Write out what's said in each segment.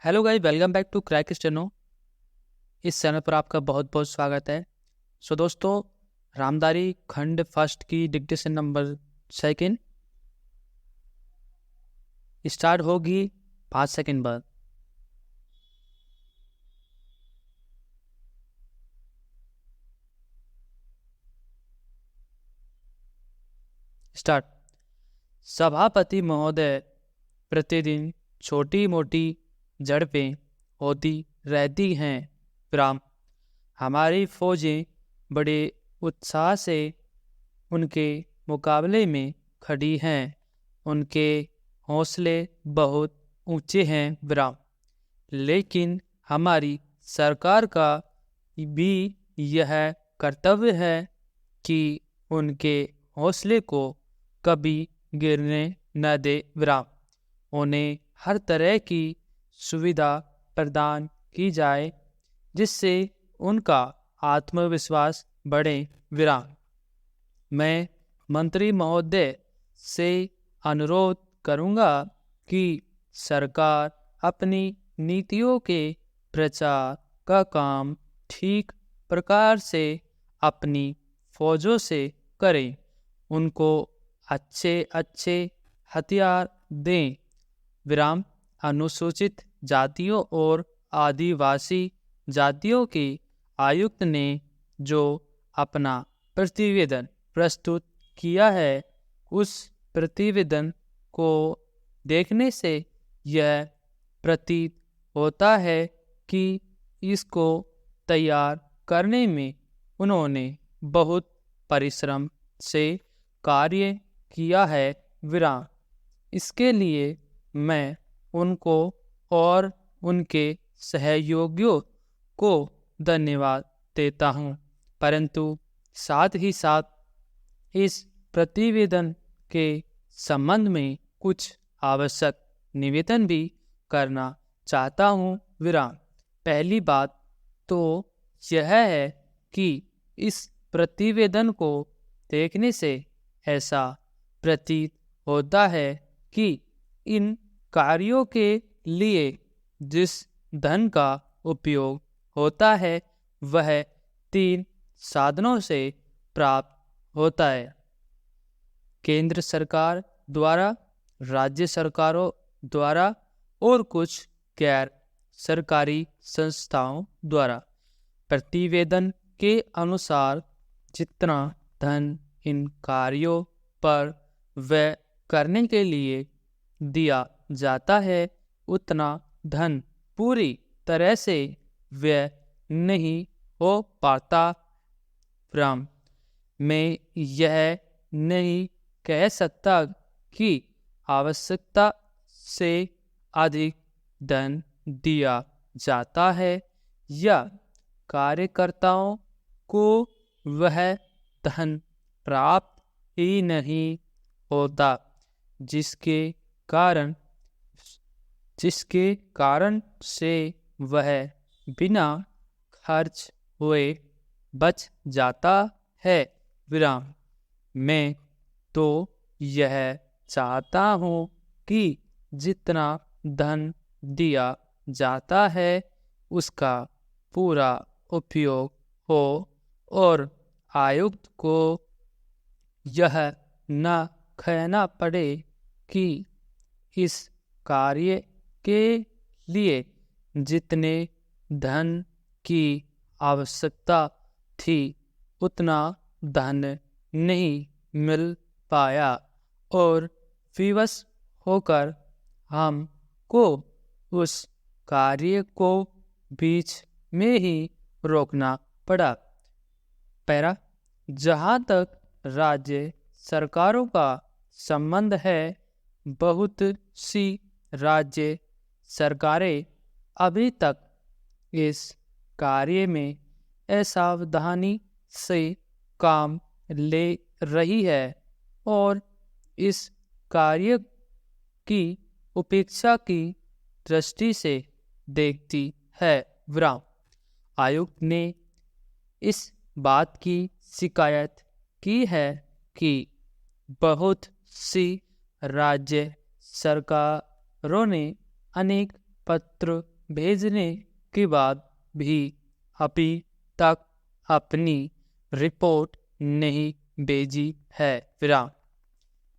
Hello guys, welcome back to Crack Steno. इस channel पर आपका बहुत बहुत स्वागत है। दोस्तों, रामदारी खंड फर्स्ट की डिक्टेशन नंबर सेकंड स्टार्ट होगी 5 सेकंड बाद। स्टार्ट। सभापति महोदय, प्रतिदिन छोटी मोटी झड़पें होती रहती हैं। विराम। हमारी फौजें बड़े उत्साह से उनके मुकाबले में खड़ी हैं। उनके हौसले बहुत ऊंचे हैं। विराम। लेकिन हमारी सरकार का भी यह कर्तव्य है कि उनके हौसले को कभी गिरने न दे। विराम। उन्हें हर तरह की सुविधा प्रदान की जाए जिससे उनका आत्मविश्वास बढ़े। विराम। मैं मंत्री महोदय से अनुरोध करूंगा कि सरकार अपनी नीतियों के प्रचार का काम ठीक प्रकार से अपनी फौजों से करें। उनको अच्छे अच्छे हथियार दें। विराम। अनुसूचित जातियों और आदिवासी जातियों के आयुक्त ने जो अपना प्रतिवेदन प्रस्तुत किया है, उस प्रतिवेदन को देखने से यह प्रतीत होता है कि इसको तैयार करने में उन्होंने बहुत परिश्रम से कार्य किया है। विराम। इसके लिए मैं उनको और उनके सहयोगियों को धन्यवाद देता हूँ, परंतु साथ ही साथ इस प्रतिवेदन के संबंध में कुछ आवश्यक निवेदन भी करना चाहता हूँ। विराम। पहली बात तो यह है कि इस प्रतिवेदन को देखने से ऐसा प्रतीत होता है कि इन कार्यों के लिए जिस धन का उपयोग होता है वह 3 साधनों से प्राप्त होता है: केंद्र सरकार द्वारा, राज्य सरकारों द्वारा और कुछ गैर सरकारी संस्थाओं द्वारा। प्रतिवेदन के अनुसार जितना धन इन कार्यों पर व्यय करने के लिए दिया जाता है, उतना धन पूरी तरह से व्यय नहीं हो पाता। विराम। मैं यह नहीं कह सकता कि आवश्यकता से अधिक धन दिया जाता है या कार्यकर्ताओं को वह धन प्राप्त ही नहीं होता, जिसके कारण से वह बिना खर्च हुए बच जाता है। विराम। मैं तो यह चाहता हूँ कि जितना धन दिया जाता है उसका पूरा उपयोग हो और आयुक्त को यह न कहना पड़े कि इस कार्य के लिए जितने धन की आवश्यकता थी उतना धन नहीं मिल पाया और विवश होकर हमको उस कार्य को बीच में ही रोकना पड़ा। पैरा। जहाँ तक राज्य सरकारों का संबंध है, बहुत सी राज्य सरकारें अभी तक इस कार्य में असावधानी से काम ले रही है और इस कार्य की उपेक्षा की दृष्टि से देखती है। विराम। आयुक्त ने इस बात की शिकायत की है कि बहुत सी राज्य सरकारों ने अनेक पत्र भेजने के बाद भी अभी तक अपनी रिपोर्ट नहीं भेजी है। विराम।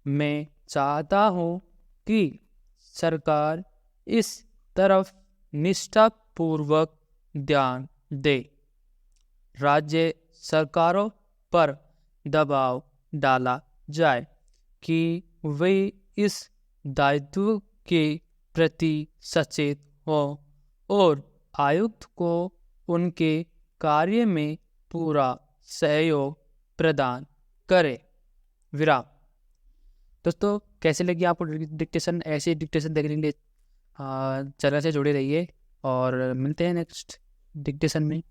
मैं चाहता हूँ कि सरकार इस तरफ निष्ठापूर्वक ध्यान दे। राज्य सरकारों पर दबाव डाला जाए कि वे इस दायित्व के प्रति सचेत हों और आयुक्त को उनके कार्य में पूरा सहयोग प्रदान करें। विराम। दोस्तों, कैसे लगी आपको डिक्टेशन? ऐसे डिक्टेशन देखने के लिए चैनल से जुड़े रहिए और मिलते हैं नेक्स्ट डिक्टेशन में।